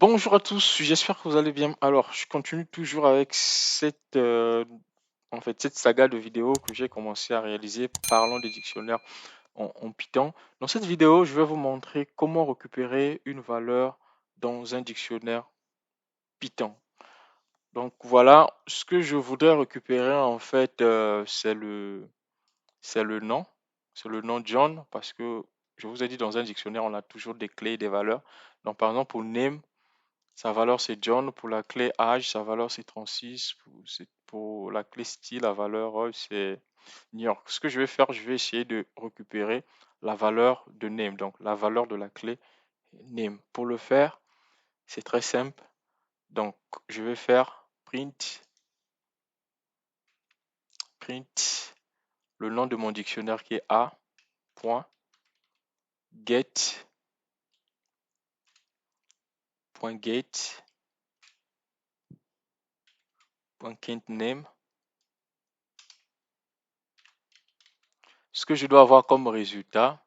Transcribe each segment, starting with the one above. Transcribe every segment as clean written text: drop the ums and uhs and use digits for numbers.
Bonjour à tous, j'espère que vous allez bien. Alors, je continue toujours avec cette saga de vidéos que j'ai commencé à réaliser parlant des dictionnaires en Python. Dans cette vidéo, je vais vous montrer comment récupérer une valeur dans un dictionnaire Python. Donc voilà, ce que je voudrais récupérer c'est le nom, c'est le nom John parce que je vous ai dit dans un dictionnaire, on a toujours des clés et des valeurs. Donc par exemple pour name, sa valeur c'est John. Pour la clé âge, sa valeur c'est 36. Pour la clé style, la valeur c'est New York. Ce que je vais faire, je vais essayer de récupérer la valeur de name, donc la valeur de la clé name. Pour le faire, c'est très simple. Donc je vais faire print le nom de mon dictionnaire qui est a.get.name. Ce que je dois avoir comme résultat,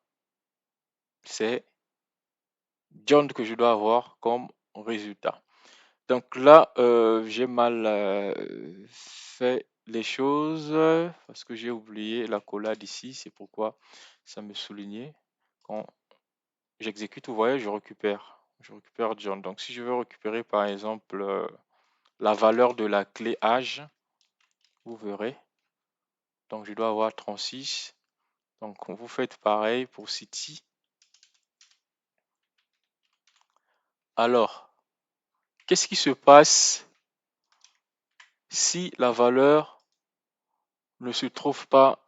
c'est John que je dois avoir comme résultat. Donc là, j'ai mal fait les choses parce que j'ai oublié la collade ici. C'est pourquoi ça me soulignait. Quand j'exécute, vous voyez, Je récupère John. Donc si je veux récupérer par exemple la valeur de la clé âge, vous verrez. Donc je dois avoir 36. Donc vous faites pareil pour City. Alors, qu'est-ce qui se passe si la valeur ne se trouve pas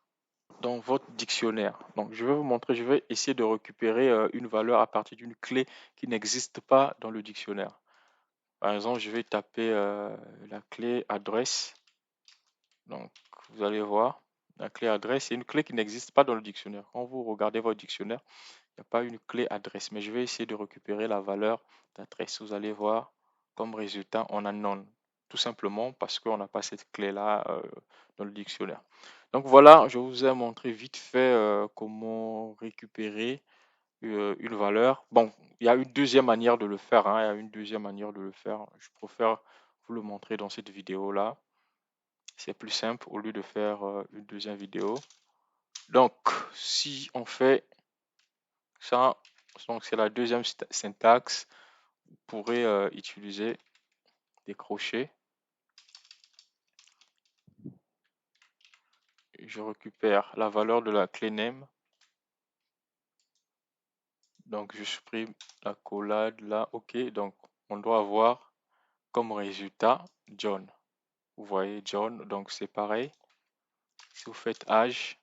dans votre dictionnaire? Donc, je vais vous montrer, je vais essayer de récupérer une valeur à partir d'une clé qui n'existe pas dans le dictionnaire. Par exemple, je vais taper la clé adresse. Donc, vous allez voir, la clé adresse, c'est une clé qui n'existe pas dans le dictionnaire. Quand vous regardez votre dictionnaire, il n'y a pas une clé adresse, mais je vais essayer de récupérer la valeur d'adresse. Vous allez voir, comme résultat, on a none. Tout simplement parce qu'on n'a pas cette clé-là dans le dictionnaire. Donc voilà, je vous ai montré vite fait comment récupérer une valeur. Bon, il y a une deuxième manière de le faire, hein, il y a une deuxième manière de le faire. Je préfère vous le montrer dans cette vidéo-là. C'est plus simple au lieu de faire une deuxième vidéo. Donc, si on fait ça, donc c'est la deuxième syntaxe. Vous pourrez utiliser des crochets. Je récupère la valeur de la clé name. Donc, je supprime la collade là. OK. Donc, on doit avoir comme résultat John. Vous voyez John. Donc, c'est pareil. Si vous faites âge,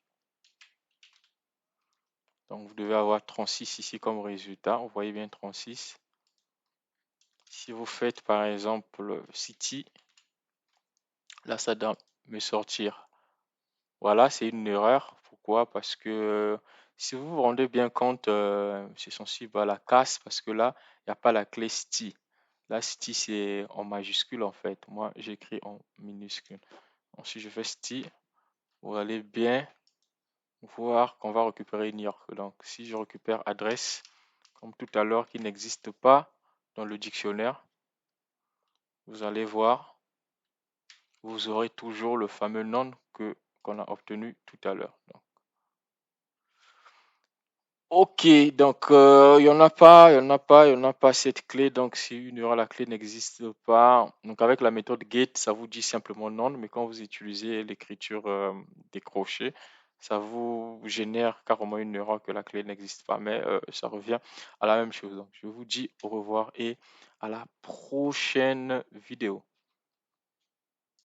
donc vous devez avoir 36 ici comme résultat. Vous voyez bien 36. Si vous faites par exemple city, là, ça doit me sortir. Voilà, c'est une erreur. Pourquoi? Parce que si vous vous rendez bien compte, c'est sensible à la casse parce que là, il n'y a pas la clé STI. Là, STI, c'est en majuscule en fait. Moi, j'écris en minuscule. Donc, si je fais STI, vous allez bien voir qu'on va récupérer New York. Donc, si je récupère adresse, comme tout à l'heure, qui n'existe pas dans le dictionnaire, vous allez voir, vous aurez toujours le fameux nom qu'on a obtenu tout à l'heure. Ok, donc il y en a pas, il y en a pas, il y en a pas cette clé. Donc si une erreur, la clé n'existe pas. Donc avec la méthode get, ça vous dit simplement non, mais quand vous utilisez l'écriture des crochets, ça vous génère carrément une erreur que la clé n'existe pas, mais ça revient à la même chose. Donc je vous dis au revoir et à la prochaine vidéo.